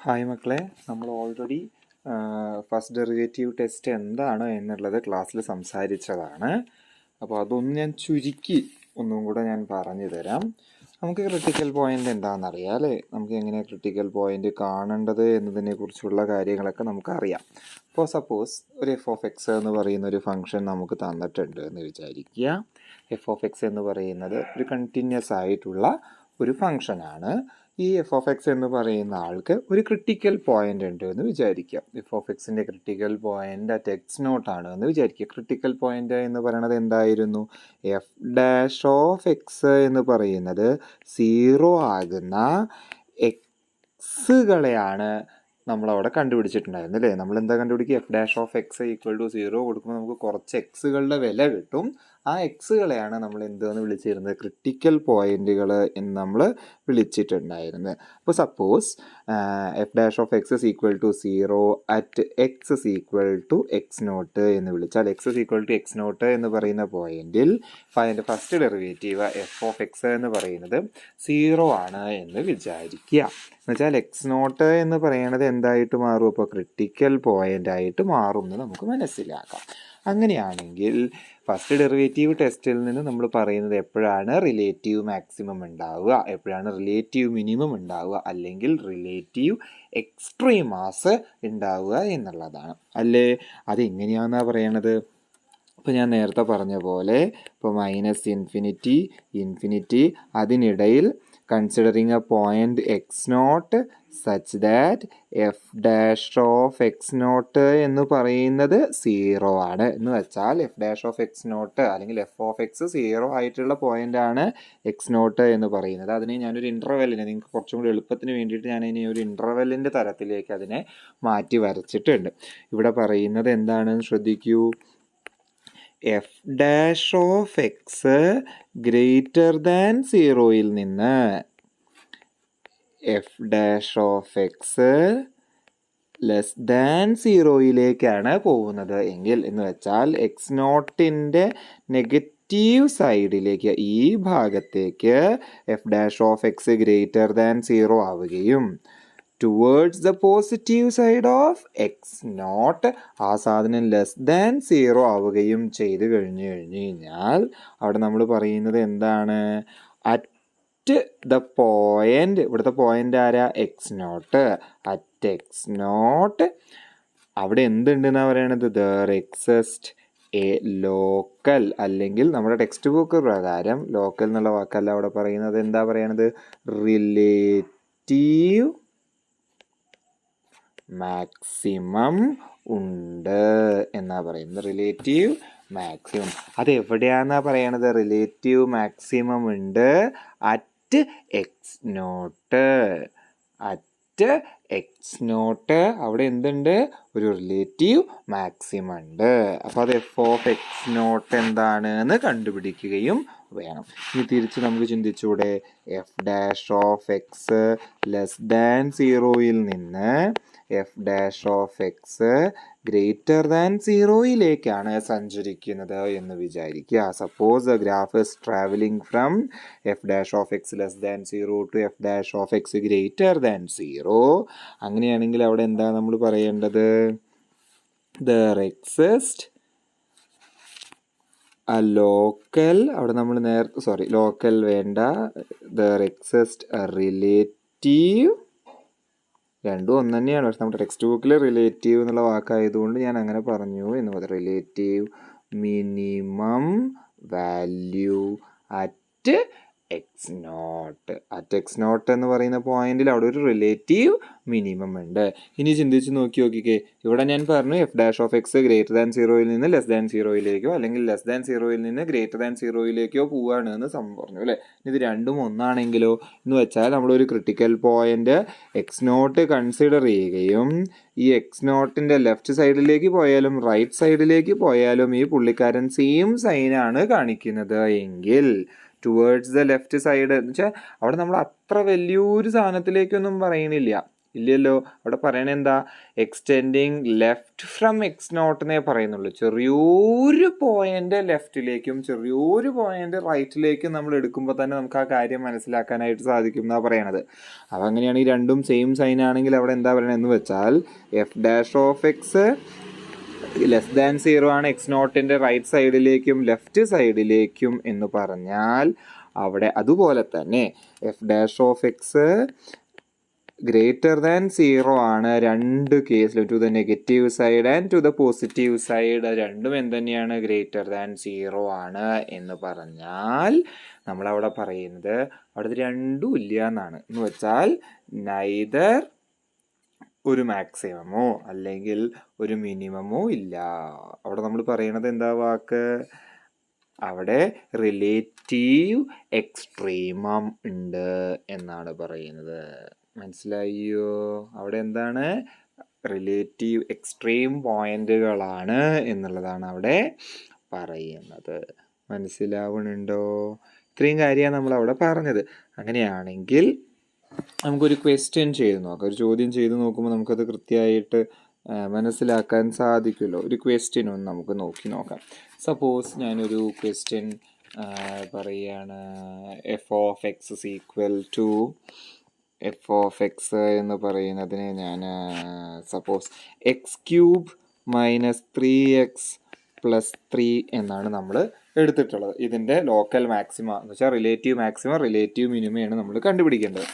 Hi മക്കളെ, നമ്മൾ already first derivative test എന്താണ് എന്നുള്ളത് ക്ലാസ്സിൽ സംസാരിച്ചതാണ്. അപ്പോൾ അതൊന്ന് ഞാൻ ചുരുക്കി ഒന്നും കൂടെ ഞാൻ പറഞ്ഞു തരാം. നമുക്ക് ക്രിട്ടിക്കൽ പോയിൻ്റ് എന്താണെന്നറിയാം അല്ലേ? നമുക്ക് എങ്ങനെയാണ് ക്രിട്ടിക്കൽ പോയിൻ്റ് കാണേണ്ടത് എന്നതിനെ കുറിച്ചുള്ള കാര്യങ്ങളൊക്കെ നമുക്കറിയാം. അപ്പോൾ സപ്പോസ് ഒരു എഫ് ഓഫ് എക്സ് എന്ന് പറയുന്ന ഒരു ഫംഗ്ഷൻ നമുക്ക് തന്നിട്ടുണ്ട് എന്ന് വിചാരിക്കുക. എഫ് ഓഫ് എക്സ് എന്ന് പറയുന്നത് ഒരു കണ്ടിന്യൂസ് ആയിട്ടുള്ള ഒരു ഫംഗ്ഷനാണ്. ഈ എഫ് ഓഫ് എക്സ് എന്ന് പറയുന്ന ആൾക്ക് ഒരു ക്രിട്ടിക്കൽ പോയിന്റ് ഉണ്ട് എന്ന് വിചാരിക്കുക. എഫ് ഓഫ് എക്സിൻ്റെ critical point at x naught ആണ് എന്ന് വിചാരിക്കുക. ക്രിട്ടിക്കൽ പോയിന്റ് എന്ന് പറയുന്നത് എന്തായിരുന്നു? എഫ് ഡാഷ് ഓഫ് എക്സ് എന്ന് പറയുന്നത് 0 ആകുന്ന എക്സുകളെയാണ് നമ്മളവിടെ കണ്ടുപിടിച്ചിട്ടുണ്ടായിരുന്നു അല്ലേ? നമ്മൾ എന്താ കണ്ടുപിടിക്കുക? F dash of x equal to 0 കൊടുക്കുമ്പോൾ നമുക്ക് കുറച്ച് എക്സുകളുടെ വില കിട്ടും. ആ എക്സുകളെയാണ് നമ്മൾ എന്തെന്ന് വിളിച്ചിരുന്നത്? ക്രിട്ടിക്കൽ പോയിന്റുകൾ എന്ന് നമ്മൾ വിളിച്ചിട്ടുണ്ടായിരുന്നത്. അപ്പോൾ suppose f dash of x is equal to 0 at x is equal to x naught എന്ന് വിളിച്ചാൽ, x is equal to x naught എന്ന് പറയുന്ന പോയിന്റിൽ അതിൻ്റെ first derivative f of x എന്ന് പറയുന്നത് 0 ആണ് എന്ന് വിചാരിക്കുക. എന്നുവെച്ചാൽ എക്സ് നോട്ട് എന്ന് പറയുന്നത് എന്തായിട്ട് മാറും? അപ്പോൾ ക്രിട്ടിക്കൽ പോയിന്റ് ആയിട്ട് മാറും എന്ന് നമുക്ക് മനസ്സിലാക്കാം. അങ്ങനെയാണെങ്കിൽ ഫസ്റ്റ് ഡെറിവേറ്റീവ് ടെസ്റ്റിൽ നിന്ന് നമ്മൾ പറയുന്നത് എപ്പോഴാണ് റിലേറ്റീവ് മാക്സിമം ഉണ്ടാവുക, എപ്പോഴാണ് റിലേറ്റീവ് മിനിമം ഉണ്ടാവുക, അല്ലെങ്കിൽ റിലേറ്റീവ് എക്സ്ട്രീമാസ് ഉണ്ടാവുക എന്നുള്ളതാണ് അല്ലേ? അതെങ്ങനെയാണെന്നാണ് പറയണത്? ഇപ്പോൾ ഞാൻ നേരത്തെ പറഞ്ഞ പോലെ ഇപ്പോൾ മൈനസ് ഇൻഫിനിറ്റി, ഇൻഫിനിറ്റി, അതിനിടയിൽ considering a point x naught such that f dash of x naught എന്ന് പറയുന്നത് 0 ആണ് എന്ന് വെച്ചാൽ f dash of x naught അല്ലെങ്കിൽ എഫ് ഓഫ് എക്സ് 0 ആയിട്ടുള്ള പോയിന്റ് ആണ് എക്സ് നോട്ട് എന്ന് പറയുന്നത്. അതിനെ ഞാനൊരു ഇൻ്റർവെല്ലിന്, നിങ്ങൾക്ക് കുറച്ചും കൂടി എളുപ്പത്തിന് വേണ്ടിയിട്ട് ഞാൻ ഇനി ഒരു ഇൻ്റർവെല്ലിൻ്റെ തരത്തിലേക്ക് അതിനെ മാറ്റി വരച്ചിട്ടുണ്ട്. ഇവിടെ പറയുന്നത് എന്താണെന്ന് ശ്രദ്ധിക്കൂ. F dash of X greater than 0യിൽ നിന്ന് F dash of X less than 0യിലേക്കാണ് പോകുന്നത് എങ്കിൽ, എന്ന് വെച്ചാൽ എക്സ് നോട്ടിൻ്റെ നെഗറ്റീവ് സൈഡിലേക്ക്, ഈ ഭാഗത്തേക്ക് f dash of X greater than 0 ആവുകയും towards the positive side of x naught ആ സാധനം ലെസ് ദാൻ 0 ആവുകയും ചെയ്ത് കഴിഞ്ഞാൽ അവിടെ നമ്മൾ പറയുന്നത് എന്താണ്? അറ്റ് ദ പോയിന്റ്, ഇവിടുത്തെ പോയിന്റ് ആരാ? X naught. At x naught അവിടെ എന്തുണ്ടെന്നാണ് പറയണത്? ദർ എക്സിസ്റ്റ് എ ലോക്കൽ, അല്ലെങ്കിൽ നമ്മുടെ ടെക്സ്റ്റ് ബുക്ക് പ്രകാരം ലോക്കൽ എന്നുള്ള വാക്കല്ല അവിടെ പറയുന്നത്. എന്താ പറയണത്? റിലേറ്റീവ് മാക്സിമം ഉണ്ട് എന്നാ പറയുന്നത്. റിലേറ്റീവ് മാക്സിമം അത് എവിടെയാന്നാ പറയണത്? റിലേറ്റീവ് മാക്സിമം ഉണ്ട് at x naught. At x naught അവിടെ എന്തുണ്ട്? ഒരു റിലേറ്റീവ് മാക്സിമം ഉണ്ട്. അപ്പോൾ അത് എഫ് ഓഫ് എക്സ് നോട്ട് എന്താണ് എന്ന് കണ്ടുപിടിക്കുകയും വേണം. ഇനി തിരിച്ച് നമുക്ക് ചിന്തിച്ചൂടെ? F dash of X less than 0യിൽ നിന്ന് F dash of X greater than 0യിലേക്കാണ് സഞ്ചരിക്കുന്നത് എന്ന് വിചാരിക്കുക. Suppose the graph is travelling from F dash of X less than 0 to F dash of X greater than 0. അങ്ങനെയാണെങ്കിൽ അവിടെ എന്താ നമ്മൾ പറയേണ്ടത്? ദർ എക്സിസ്റ്റ് a ലോക്കൽ, അവിടെ നമ്മൾ നേരത്തെ ലോക്കൽ വേണ്ട, ദർ എക്സിസ്റ്റ് a റിലേറ്റീവ്, രണ്ടും ഒന്ന് തന്നെയാണ്. പക്ഷെ നമ്മുടെ ടെക്സ്റ്റ് ബുക്കിൽ റിലേറ്റീവ് എന്നുള്ള വാക്കായതുകൊണ്ട് ഞാൻ അങ്ങനെ പറഞ്ഞു എന്ന് പറഞ്ഞു. Relative minimum value at x naught. At x naught എന്ന് പറയുന്ന പോയിന്റിൽ അവിടെ ഒരു റിലേറ്റീവ് മിനിമം ഉണ്ട്. ഇനി ചിന്തിച്ച് നോക്കിക്കേ, ഇവിടെ ഞാൻ പറഞ്ഞു F dash of X greater than 0യിൽ നിന്ന് ലെസ് ദാൻ 0യിലേക്കോ അല്ലെങ്കിൽ ലെസ് ദാൻ 0യിൽ നിന്ന് ഗ്രേറ്റർ ദാൻ 0യിലേക്കോ പോവുകയാണ് എന്ന് പറഞ്ഞു അല്ലേ? ഇത് രണ്ടും ഒന്നാണെങ്കിലോ എന്ന് വെച്ചാൽ നമ്മളൊരു critical point x naught consider ചെയ്യുകയും ഈ എക്സ് നോട്ടിൻ്റെ ലെഫ്റ്റ് സൈഡിലേക്ക് പോയാലും റൈറ്റ് സൈഡിലേക്ക് പോയാലും ഈ പുള്ളിക്കാരൻ സെയിം സൈനാണ് കാണിക്കുന്നത് എങ്കിൽ ടുവേർഡ്സ് ദ ലെഫ്റ്റ് സൈഡ് എന്ന് വെച്ചാൽ അവിടെ നമ്മൾ അത്ര വലിയൊരു സാധനത്തിലേക്കൊന്നും പറയണില്ല. ഇല്ലല്ലോ. അവിടെ പറയണ എന്താ? എക്സ്റ്റെൻഡിങ് ലെഫ്റ്റ് ഫ്രം എക്സ് നോട്ടിനെ പറയുന്നുള്ളൂ. ചെറിയൊരു പോയിന്റ് ലെഫ്റ്റിലേക്കും ചെറിയൊരു പോയിന്റ് റൈറ്റിലേക്കും നമ്മൾ എടുക്കുമ്പോൾ തന്നെ നമുക്ക് ആ കാര്യം മനസ്സിലാക്കാനായിട്ട് സാധിക്കും എന്നാണ് പറയണത്. അപ്പം അങ്ങനെയാണെങ്കിൽ രണ്ടും സെയിം സൈൻ ആണെങ്കിൽ അവിടെ എന്താ പറയണതെന്ന് വെച്ചാൽ f dash of X less than 0 ആണ് എക്സ് നോട്ടിൻ്റെ റൈറ്റ് സൈഡിലേക്കും ലെഫ്റ്റ് സൈഡിലേക്കും എന്ന് പറഞ്ഞാൽ അവിടെ അതുപോലെ തന്നെ f dash of X greater than 0 ആണ് രണ്ട് കേസിലും, to the negative side and to the positive side രണ്ടും എന്തുതന്നെയാണ്? ഗ്രേറ്റർ ദാൻ 0 ആണ് എന്ന് പറഞ്ഞാൽ നമ്മളവിടെ പറയുന്നത് അവിടെ രണ്ടും ഇല്ല എന്നാണ്. എന്ന് വെച്ചാൽ നൈദർ ഒരു മാക്സിമമോ അല്ലെങ്കിൽ ഒരു മിനിമമോ ഇല്ല. അവിടെ നമ്മൾ പറയണത് എന്താ വാക്ക്? അവിടെ റിലേറ്റീവ് എക്സ്ട്രീമം ഉണ്ട് എന്നാണ് പറയുന്നത്. മനസ്സിലായോ? അവിടെ എന്താണ്? റിലേറ്റീവ് എക്സ്ട്രീം പോയിന്റുകളാണ് എന്നുള്ളതാണ് അവിടെ പറയുന്നത്. മനസ്സിലാവുന്നുണ്ടോ? ഇത്രയും കാര്യമാണ് നമ്മൾ അവിടെ പറഞ്ഞത്. അങ്ങനെയാണെങ്കിൽ നമുക്കൊരു ക്വസ്റ്റ്യൻ ചെയ്ത് നോക്കാം. ഒരു ചോദ്യം ചെയ്ത് നോക്കുമ്പോൾ നമുക്കത് കൃത്യമായിട്ട് മനസ്സിലാക്കാൻ സാധിക്കുമല്ലോ. ഒരു ക്വസ്റ്റ്യൻ ഒന്ന് നമുക്ക് നോക്കാം. സപ്പോസ് ഞാനൊരു ക്വസ്റ്റ്യൻ പറയുകയാണ്, f of x is equal to f of x എന്ന് പറയുന്നതിന് ഞാൻ suppose x cube minus 3x plus 3 എന്നാണ് നമ്മൾ എടുത്തിട്ടുള്ളത്. ഇതിൻ്റെ ലോക്കൽ മാക്സിമ എന്ന് വെച്ചാൽ റിലേറ്റീവ് മാക്സിമം റിലേറ്റീവ് മിനിമയാണ് നമ്മൾ കണ്ടുപിടിക്കേണ്ടത്.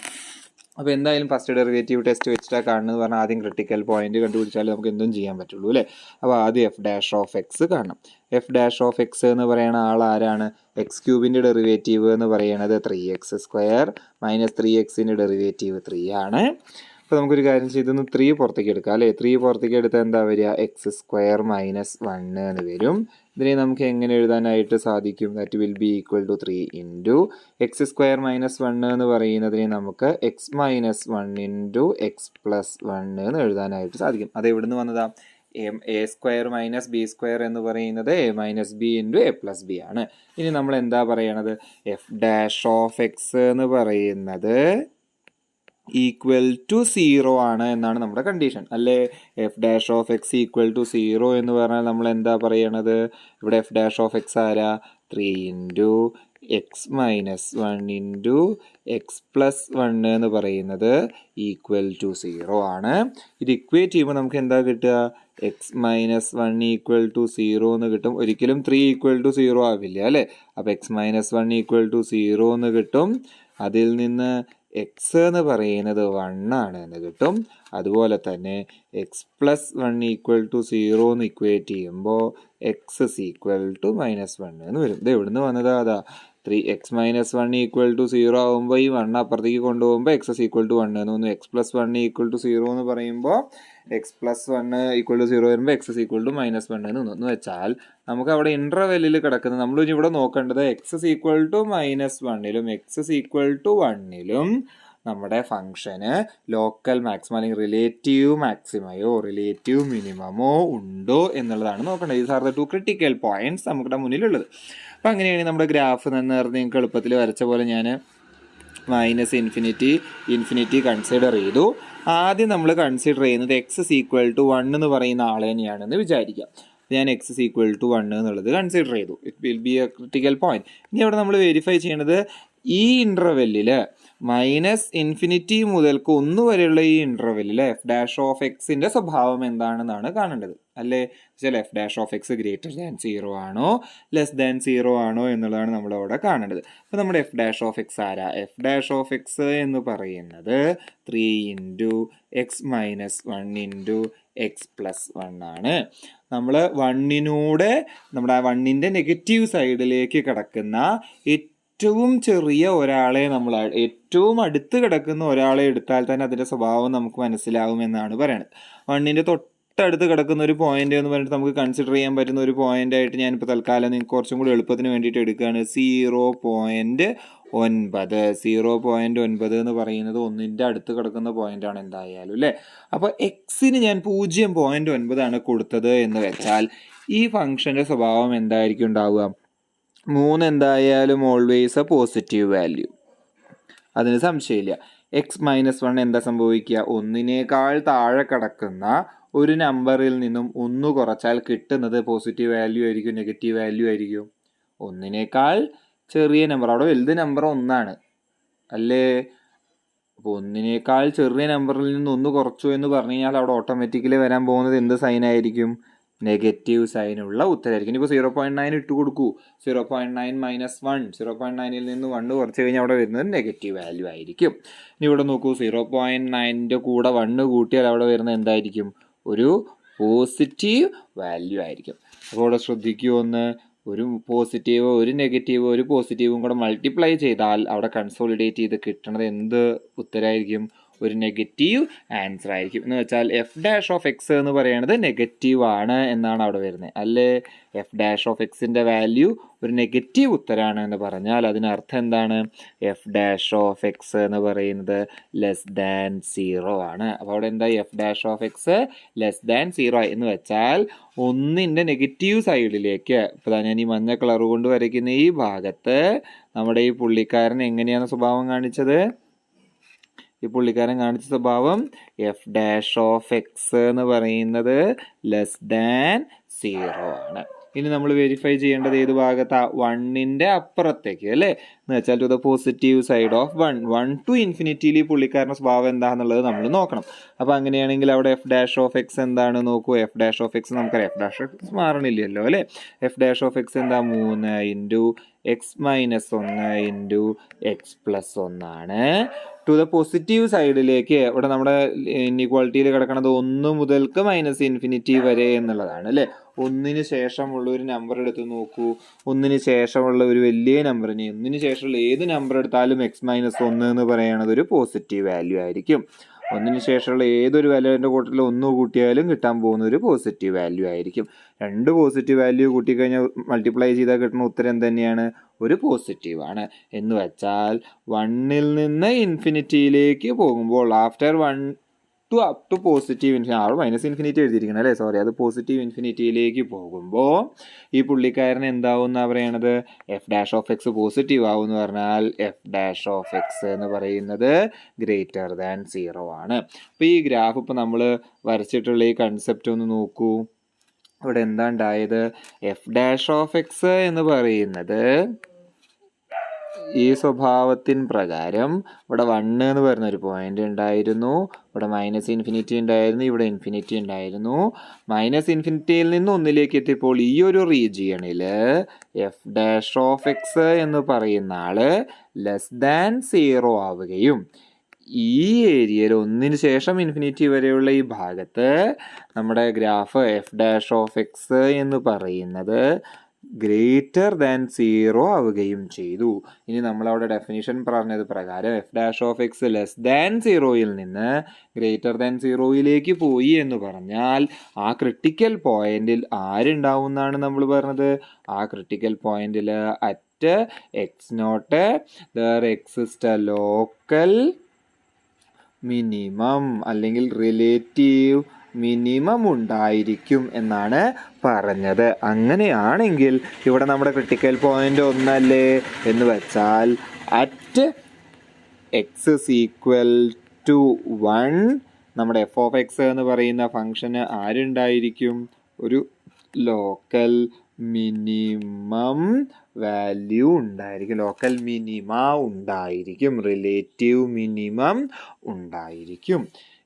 അപ്പോൾ എന്തായാലും ഫസ്റ്റ് ഡെറിവേറ്റീവ് ടെസ്റ്റ് വെച്ചിട്ടാണ് കാണുന്നത് പറഞ്ഞാൽ ആദ്യം ക്രിട്ടിക്കൽ പോയിന്റ് കണ്ടുപിടിച്ചാൽ നമുക്ക് എന്തും ചെയ്യാൻ പറ്റുള്ളൂ അല്ലേ. അപ്പോൾ ആദ്യം എഫ് ഡാഷ് ഓഫ് എക്സ് കാണണം. എഫ് ഡാഷ് ഓഫ് എക്സ് എന്ന് പറയുന്ന ആൾ ആരാണ്? എക്സ് ക്യൂബിൻ്റെ ഡെറിവേറ്റീവ് എന്ന് പറയുന്നത് 3x² മൈനസ് 3xൻ്റെ ഡെറിവേറ്റീവ് 3 ആണ്. അപ്പോൾ നമുക്കൊരു കാര്യം ചെയ്തൊന്ന് 3 പുറത്തേക്ക് എടുക്കാം അല്ലേ. 3 പുറത്തേക്ക് എടുത്താൽ എന്താ വരിക? x² മൈനസ് 1 എന്ന് വരും. ഇതിനെ നമുക്ക് എങ്ങനെ എഴുതാനായിട്ട് സാധിക്കും? That will be equal to 3 into x² minus 1 എന്ന് പറയുന്നതിനെ നമുക്ക് x minus 1 into x plus 1 എന്ന് എഴുതാനായിട്ട് സാധിക്കും. അത് എവിടെ നിന്ന് വന്നതാ? a² മൈനസ് b² എന്ന് പറയുന്നത് a minus B into a plus B ആണ്. ഇനി നമ്മൾ എന്താ പറയണത്? എഫ് ഡാഷ് ഓഫ് എക്സ് എന്ന് പറയുന്നത് ഈക്വൽ ടു 0 ആണ് എന്നാണ് നമ്മുടെ കണ്ടീഷൻ അല്ലേ. F dash of x equal to 0 എന്ന് പറഞ്ഞാൽ നമ്മൾ എന്താ പറയണത്? ഇവിടെ എഫ് ഡാഷ് ഓഫ് എക്സ് ആരാ? 3 into X minus 1 into X plus 1 എന്ന് പറയുന്നത് ഈക്വൽ ടു 0 ആണ്. ഇത് ഇക്വേറ്റ് ചെയ്യുമ്പോൾ നമുക്ക് എന്താ കിട്ടുക? എക്സ് മൈനസ് 1 ഈക്വൽ ടു 0 എന്ന് കിട്ടും. ഒരിക്കലും 3 ഈക്വൽ ടു 0 ആവില്ല അല്ലേ. അപ്പോൾ എക്സ് മൈനസ് 1 ഈക്വൽ ടു 0 എന്ന് കിട്ടും. അതിൽ നിന്ന് എക്സ് എന്ന് പറയുന്നത് 1 ആണ് എന്ന് കിട്ടും. അതുപോലെ തന്നെ എക്സ് പ്ലസ് 1 ഈക്വൽ ടു 0 എന്ന് ഇക്വേറ്റ് ചെയ്യുമ്പോൾ എക്സ് ഇസ് ഈക്വൽ ടു -1 എന്ന് വരും. ഇത് എവിടുന്ന് വന്നതാ? അതാ 3x മൈനസ് 1 ഈക്വൽ ടു 0 ആകുമ്പോൾ ഈ 1 അപ്പുറത്തേക്ക് കൊണ്ടുപോകുമ്പോൾ എക്സ് ഇസ് ഈക്വൽ ടു 1 എന്ന് തോന്നുന്നു. എക്സ് പ്ലസ് 1 ഈക്വൽ ടു 0 എന്ന് പറയുമ്പോൾ എക്സ് പ്ലസ് 1 ഈക്വൽ ടു 0 വരുമ്പോൾ എക്സ് ഇസ് ഈക്വൽ ടു -1 എന്ന് തോന്നുന്നു. എന്ന് വെച്ചാൽ നമുക്ക് അവിടെ ഇൻ്റർവെല്ലിൽ കിടക്കുന്നത് നമ്മൾ ഇനി ഇവിടെ നോക്കേണ്ടത് എക്സ് ഇസ് ഈക്വൽ ടു -1ലും എക്സ് ഇസ് ഈക്വൽ ടു 1ലും നമ്മുടെ ഫംഗ്ഷന് ലോക്കൽ മാക്സിമം അല്ലെങ്കിൽ റിലേറ്റീവ് മാക്സിമയോ റിലേറ്റീവ് മിനിമമോ ഉണ്ടോ എന്നുള്ളതാണ് നോക്കേണ്ടത്. These are the 2 critical points നമ്മുടെ മുന്നിലുള്ളത്. അപ്പം അങ്ങനെയാണെങ്കിൽ നമ്മുടെ ഗ്രാഫ് നേരത്തെ നിങ്ങൾക്ക് എളുപ്പത്തിൽ വരച്ച പോലെ ഞാൻ മൈനസ് ഇൻഫിനിറ്റി കൺസിഡർ ചെയ്തു. ആദ്യം നമ്മൾ കൺസിഡർ ചെയ്യുന്നത് എക്സ് ഇസ് ഈക്വൽ ടു 1 എന്ന് പറയുന്ന ആൾ തന്നെയാണെന്ന് വിചാരിക്കാം. ഞാൻ എക്സ് ഇസ് ഈക്വൽ ടു 1 എന്നുള്ളത് കൺസിഡർ ചെയ്തു. It will be A critical point. ഇനി അവിടെ നമ്മൾ വെരിഫൈ ചെയ്യേണ്ടത് ഈ ഇൻ്റർവെല്ലിൽ -ഇൻഫിനിറ്റി മുതൽക്ക് 1 വരെയുള്ള ഈ ഇൻ്റർവെല്ലിൽ എഫ് ഡാഷ് ഓഫ് എക്സിൻ്റെ സ്വഭാവം എന്താണെന്നാണ് കാണേണ്ടത് അല്ലേ. വെച്ചാൽ f dash of X greater than 0 ആണോ ലെസ് ദാൻ 0 ആണോ എന്നുള്ളതാണ് നമ്മളവിടെ കാണേണ്ടത്. അപ്പോൾ നമ്മുടെ എഫ് ഡാഷ് ഓഫ് എക്സ് ആരാ? എഫ് ഡാഷ് ഓഫ് എക്സ് എന്ന് പറയുന്നത് 3 into X minus 1 into X plus 1 ആണ്. നമ്മൾ 1നൂടെ നമ്മുടെ 1ൻ്റെ നെഗറ്റീവ് സൈഡിലേക്ക് കിടക്കുന്ന ഏറ്റവും ചെറിയ ഒരാളെ നമ്മൾ ഏറ്റവും അടുത്ത് കിടക്കുന്ന ഒരാളെ എടുത്താൽ തന്നെ അതിൻ്റെ സ്വഭാവം നമുക്ക് മനസ്സിലാവുമെന്നാണ് പറയുന്നത്. 1ൻ്റെ തൊട്ടടുത്ത് കിടക്കുന്ന ഒരു പോയിന്റ് എന്ന് പറഞ്ഞിട്ട് നമുക്ക് കൺസിഡർ ചെയ്യാൻ പറ്റുന്ന ഒരു പോയിന്റ് ആയിട്ട് ഞാനിപ്പോൾ തൽക്കാലം നിങ്ങൾക്ക് കുറച്ചും കൂടി എളുപ്പത്തിന് വേണ്ടിയിട്ട് എടുക്കുകയാണ്. 0.9 0.9 എന്ന് പറയുന്നത് 1ൻ്റെ അടുത്ത് കിടക്കുന്ന പോയിന്റാണ് എന്തായാലും അല്ലേ. അപ്പോൾ എക്സിന് ഞാൻ 0.9 ആണ് കൊടുത്തത് എന്ന് വെച്ചാൽ ഈ ഫംഗ്ഷൻ്റെ സ്വഭാവം എന്തായിരിക്കും ഉണ്ടാവുക? 3 എന്തായാലും ഓൾവേസ് എ പോസിറ്റീവ് വാല്യൂ, അതിന് സംശയമില്ല. x-1 എന്താ സംഭവിക്കുക? ഒന്നിനേക്കാൾ താഴെ കിടക്കുന്ന ഒരു നമ്പറിൽ നിന്നും 1 കുറച്ചാൽ കിട്ടുന്നത് പോസിറ്റീവ് വാല്യൂ ആയിരിക്കും നെഗറ്റീവ് വാല്യൂ ആയിരിക്കും? ഒന്നിനേക്കാൾ ചെറിയ നമ്പർ, അവിടെ വലുത് നമ്പർ 1 അല്ലേ? അപ്പോൾ ഒന്നിനേക്കാൾ ചെറിയ നമ്പറിൽ നിന്ന് 1 കുറച്ചു എന്ന് പറഞ്ഞു കഴിഞ്ഞാൽ അവിടെ ഓട്ടോമാറ്റിക്കലി വരാൻ പോകുന്നത് എന്ത് സൈൻ ആയിരിക്കും? നെഗറ്റീവ് സൈനുള്ള ഉത്തരമായിരിക്കും. ഇപ്പോൾ 0.9 ഇട്ട് കൊടുക്കൂ. 0.9 - 1, 0.9ൽ നിന്ന് 1 കുറച്ച് കഴിഞ്ഞാൽ അവിടെ വരുന്നത് നെഗറ്റീവ് വാല്യൂ ആയിരിക്കും. ഇനി ഇവിടെ നോക്കൂ, 0.9ൻ്റെ കൂടെ 1 കൂട്ടിയാൽ അവിടെ വരുന്നത് എന്തായിരിക്കും? ഒരു പോസിറ്റീവ് വാല്യൂ ആയിരിക്കും. അപ്പോൾ ഇവിടെ ശ്രദ്ധിക്കൂ, ഒന്ന് ഒരു പോസിറ്റീവ് ഒരു നെഗറ്റീവ് ഒരു പോസിറ്റീവും കൂടെ മൾട്ടിപ്ലൈ ചെയ്താൽ അവിടെ കൺസോളിഡേറ്റ് ചെയ്ത് കിട്ടണത് എന്ത് ഉത്തരമായിരിക്കും? ഒരു നെഗറ്റീവ് ആൻസർ ആയിരിക്കും. എന്ന് വെച്ചാൽ f' എന്ന് പറയുന്നത് നെഗറ്റീവ് ആണ് എന്നാണ് അവിടെ വരുന്നത് അല്ലേ? f'(x)ന്റെ വാല്യൂ ഒരു നെഗറ്റീവ് ഉത്തരമാണ് എന്ന് പറഞ്ഞാൽ അതിനർത്ഥം എന്താണ്? f' എന്ന് പറയുന്നത് <0 ആണ്. അപ്പോൾ അവിടെ എന്താ? f' <0 എന്ന് വെച്ചാൽ 1ന്റെ നെഗറ്റീവ് സൈഡിലേക്ക്, ഇപ്പോൾ ഞാൻ ഈ മഞ്ഞ കളർ കൊണ്ട് വരയ്ക്കുന്ന ഈ ഭാഗത്ത് നമ്മുടെ ഈ പുള്ളിക്കാരൻ എങ്ങനെയാണ് സ്വഭാവം കാണിച്ചത്? ഈ പുള്ളിക്കാരൻ കാണിച്ച സ്വഭാവം f' എന്ന് പറയുന്നത് <0 ആണ്. ഇനി നമ്മൾ വെരിഫൈ ചെയ്യേണ്ടത് ഏത് ഭാഗത്താ? 1ന്റെ അപ്പുറത്തേക്ക് അല്ലേ? എന്ന് വെച്ചാൽ to the positive side of 1 to ഇൻഫിനിറ്റിയിൽ ഈ പുള്ളിക്കാരൻ്റെ സ്വഭാവം എന്താണെന്നുള്ളത് നമ്മൾ നോക്കണം. അപ്പോൾ അങ്ങനെയാണെങ്കിൽ അവിടെ f' എന്താണ് നോക്കൂ. f' നമുക്കറിയാം, f' മാറണില്ലല്ലോ അല്ലേ? f' എന്താ? 3 × x-1 × x+1 ആണ്. ടു ദ പോസിറ്റീവ് സൈഡിലേക്ക് ഇവിടെ നമ്മുടെ ഇൻഇക്വാളിറ്റിയിൽ കിടക്കുന്നത് 1 മുതൽക്ക് -∞ വരെ എന്നുള്ളതാണ് അല്ലേ? 1ന് ശേഷമുള്ള ഒരു നമ്പർ എടുത്ത് നോക്കൂ. 1ന് ശേഷമുള്ള ഒരു വലിയ നമ്പറിന് 1ന് ശേഷമുള്ള ഏത് നമ്പർ എടുത്താലും x-1 എന്ന് പറയുന്നത് ഒരു പോസിറ്റീവ് വാല്യൂ ആയിരിക്കും. 1ന് ശേഷമുള്ള ഏതൊരു വാല്യൂവിൻ്റെ കൂട്ടത്തിൽ 1 കൂട്ടിയാലും കിട്ടാൻ പോകുന്ന ഒരു പോസിറ്റീവ് വാല്യൂ ആയിരിക്കും. 2 പോസിറ്റീവ് വാല്യൂ കൂട്ടിക്കഴിഞ്ഞാൽ മൾട്ടിപ്ലൈ ചെയ്താൽ കിട്ടുന്ന ഉത്തരം തന്നെയാണ് ഒരു പോസിറ്റീവ് ആണ്. എന്ന് വെച്ചാൽ 1ൽ നിന്ന് ഇൻഫിനിറ്റിയിലേക്ക് പോകുമ്പോൾ after 1 to up to positive -∞ എഴുതിയിരിക്കണം അല്ലേ? സോറി, അത് പോസിറ്റീവ് ഇൻഫിനിറ്റിയിലേക്ക് പോകുമ്പോൾ ഈ പുള്ളിക്കാരൻ എന്താവും എന്നാണ് പറയണത്? f' പോസിറ്റീവ് ആവും എന്ന് പറഞ്ഞാൽ f' എന്ന് പറയുന്നത് <0 ആണ്. അപ്പോൾ ഈ ഗ്രാഫ് ഇപ്പോൾ നമ്മൾ വരച്ചിട്ടുള്ള ഈ കൺസെപ്റ്റ് ഒന്ന് നോക്കൂ. ഇവിടെ എന്താ ഉണ്ടായത്? f' എന്ന് പറയുന്നത് ഈ സ്വഭാവത്തിൻ പ്രകാരം ഇവിടെ 1 എന്ന് പറയുന്നൊരു പോയിന്റ് ഉണ്ടായിരുന്നു, ഇവിടെ -∞ ഉണ്ടായിരുന്നു, ഇവിടെ ഇൻഫിനിറ്റി ഉണ്ടായിരുന്നു. -∞ നിന്ന് 1ലേക്ക് എത്തിയപ്പോൾ ഈ ഒരു റീജിയണിൽ f' എന്ന് പറയുന്ന ആള് <0 ആവുകയും ഈ ഏരിയയിൽ 1ന് ശേഷം ഇൻഫിനിറ്റി വരെയുള്ള ഈ ഭാഗത്ത് നമ്മുടെ ഗ്രാഫ് f' എന്ന് പറയുന്നത് <0 ആവുകയും ചെയ്തു. ഇനി നമ്മളവിടെ ഡെഫിനിഷൻ പറഞ്ഞത് പ്രകാരം f' <0യിൽ നിന്ന് <0യിലേക്ക് പോയി എന്ന് പറഞ്ഞാൽ ആ ക്രിട്ടിക്കൽ പോയിന്റിൽ ആരുണ്ടാവും എന്നാണ് നമ്മൾ പറഞ്ഞത്? ആ ക്രിട്ടിക്കൽ പോയിന്റിൽ at x0 there exists a local minimum അല്ലെങ്കിൽ റിലേറ്റീവ് മിനിമം ഉണ്ടായിരിക്കും എന്നാണ് പറഞ്ഞത്. അങ്ങനെയാണെങ്കിൽ ഇവിടെ നമ്മുടെ ക്രിട്ടിക്കൽ പോയിന്റ് 1 അല്ലേ? എന്ന് വെച്ചാൽ അറ്റ് x=1 നമ്മുടെ f(x) എന്ന് പറയുന്ന ഫംഗ്ഷന് ആരുണ്ടായിരിക്കും? ഒരു ലോക്കൽ മിനിമം വാല്യൂ ഉണ്ടായിരിക്കും, ലോക്കൽ മിനിമ ഉണ്ടായിരിക്കും, റിലേറ്റീവ് മിനിമം ഉണ്ടായിരിക്കും.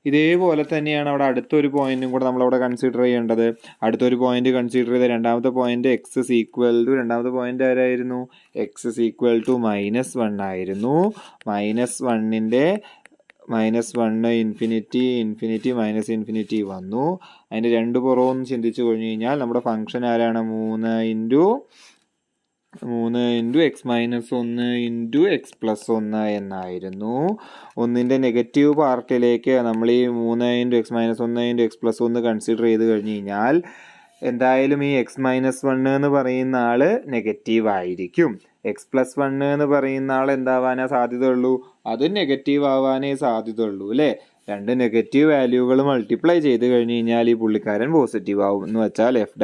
ഇതേപോലെ തന്നെയാണ് അവിടെ അടുത്തൊരു പോയിന്റും കൂടെ നമ്മളവിടെ കൺസിഡർ ചെയ്യേണ്ടത്. അടുത്തൊരു പോയിന്റ് കൺസിഡർ ചെയ്ത രണ്ടാമത്തെ പോയിന്റ് രണ്ടാമത്തെ പോയിന്റ് ആരായിരുന്നു? x=-1 ആയിരുന്നു. -1ന്റെ -1 ഇൻഫിനിറ്റി -∞ വന്നു. അതിൻ്റെ രണ്ട് പുറവും ചിന്തിച്ചു കഴിഞ്ഞു കഴിഞ്ഞാൽ നമ്മുടെ ഫംഗ്ഷൻ ആരാണ്? 3 × x-1 × x+1 എന്നായിരുന്നു. 1ന്റെ നെഗറ്റീവ് പാർട്ടിലേക്ക് നമ്മൾ ഈ 3 × x-1 × x+1 കൺസിഡർ ചെയ്ത് കഴിഞ്ഞ് കഴിഞ്ഞാൽ എന്തായാലും ഈ x-1 എന്ന് പറയുന്ന ആള് നെഗറ്റീവ് ആയിരിക്കും. x+1 എന്ന് പറയുന്ന ആൾ എന്താവാനേ സാധ്യതയുള്ളൂ? അത് നെഗറ്റീവ് ആവാനേ സാധ്യതയുള്ളൂ അല്ലേ? രണ്ട് നെഗറ്റീവ് വാല്യൂകൾ മൾട്ടിപ്ലൈ ചെയ്ത് കഴിഞ്ഞ് കഴിഞ്ഞാൽ ഈ പുള്ളിക്കാരൻ പോസിറ്റീവ് ആവും. എന്ന് വെച്ചാൽ f'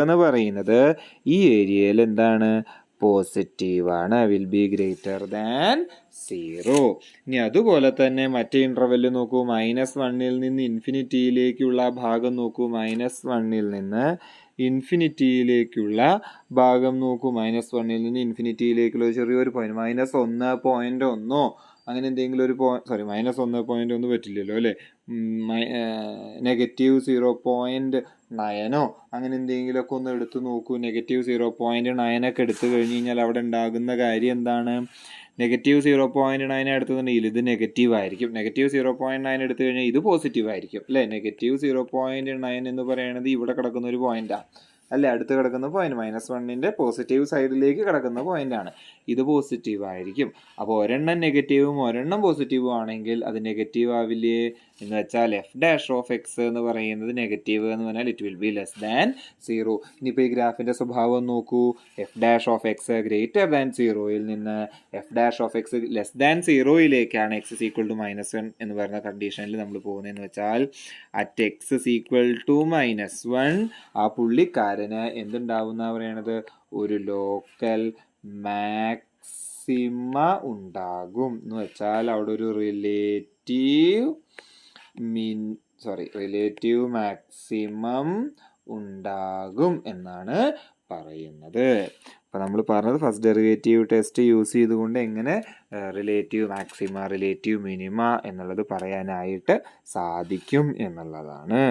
എന്ന് പറയുന്നത് ഈ ഏരിയയിൽ എന്താണ്? പോസിറ്റീവാണ്, വിൽ ബി ഗ്രേറ്റർ ദാൻ 0. ഇനി അതുപോലെ തന്നെ മറ്റേ ഇൻ്റർവെല്ല് നോക്കൂ, -1 നിന്ന് ഇൻഫിനിറ്റിയിലേക്കുള്ള ഭാഗം നോക്കൂ, -1 നിന്ന് ഇൻഫിനിറ്റിയിലേക്കുള്ള ഭാഗം നോക്കൂ, -1 നിന്ന് ഇൻഫിനിറ്റിയിലേക്കുള്ള ചെറിയൊരു പോയിന്റ് -1.1 അങ്ങനെ എന്തെങ്കിലും ഒരു -1.1 പറ്റില്ലല്ലോ അല്ലേ, -0.9 അങ്ങനെ എന്തെങ്കിലുമൊക്കെ ഒന്ന് എടുത്ത് നോക്കൂ. -0.9 ഒക്കെ എടുത്തു കഴിഞ്ഞ് കഴിഞ്ഞാൽ അവിടെ ഉണ്ടാകുന്ന കാര്യം എന്താണ്? -0.9 എടുത്തുണ്ടെങ്കിൽ ഇത് നെഗറ്റീവ് ആയിരിക്കും. -0.9 എടുത്തു കഴിഞ്ഞാൽ ഇത് പോസിറ്റീവ് ആയിരിക്കും അല്ലേ. -0.9 എന്ന് പറയുന്നത് ഇവിടെ കിടക്കുന്ന ഒരു പോയിന്റാണ് അല്ലേ, അടുത്ത് കിടക്കുന്ന പോയിന്റ് -1ന്റെ പോസിറ്റീവ് സൈഡിലേക്ക് കിടക്കുന്ന പോയിന്റാണ്. ഇത് പോസിറ്റീവ് ആയിരിക്കും. അപ്പോൾ ഒരെണ്ണം നെഗറ്റീവും ഒരെണ്ണം പോസിറ്റീവും ആണെങ്കിൽ അത് നെഗറ്റീവ് ആവില്ലേ എന്ന് വെച്ചാൽ f' എന്ന് പറയുന്നത് നെഗറ്റീവ് എന്ന് പറഞ്ഞാൽ it will be less than 0. ഇനിയിപ്പോൾ ഈ ഗ്രാഫിന്റെ സ്വഭാവം നോക്കൂ, f' ഗ്രേറ്റർ ദാൻ 0യിൽ നിന്ന് f' ലെസ് ദാൻ 0യിലേക്കാണ് x =-1 എന്ന് പറയുന്ന കണ്ടീഷനിൽ നമ്മൾ പോകുന്നതെന്ന് വെച്ചാൽ അറ്റ് x =-1 ആ പുള്ളിക്കാരന് എന്തുണ്ടാവുന്ന പറയണത്, ഒരു ലോക്കൽ മാക്സിമ ഉണ്ടാകും എന്ന് വെച്ചാൽ അവിടെ ഒരു റിലേറ്റീവ് മാക്സിമം ഉണ്ടാകും എന്നാണ് പറയുന്നത്. അപ്പോൾ നമ്മൾ പറഞ്ഞത് ഫസ്റ്റ് ഡെറിവേറ്റീവ് ടെസ്റ്റ് യൂസ് ചെയ്തുകൊണ്ട് എങ്ങനെ റിലേറ്റീവ് മാക്സിമ റിലേറ്റീവ് മിനിമ എന്നുള്ളത് പറയാനായിട്ട് സാധിക്കും എന്നുള്ളതാണ്.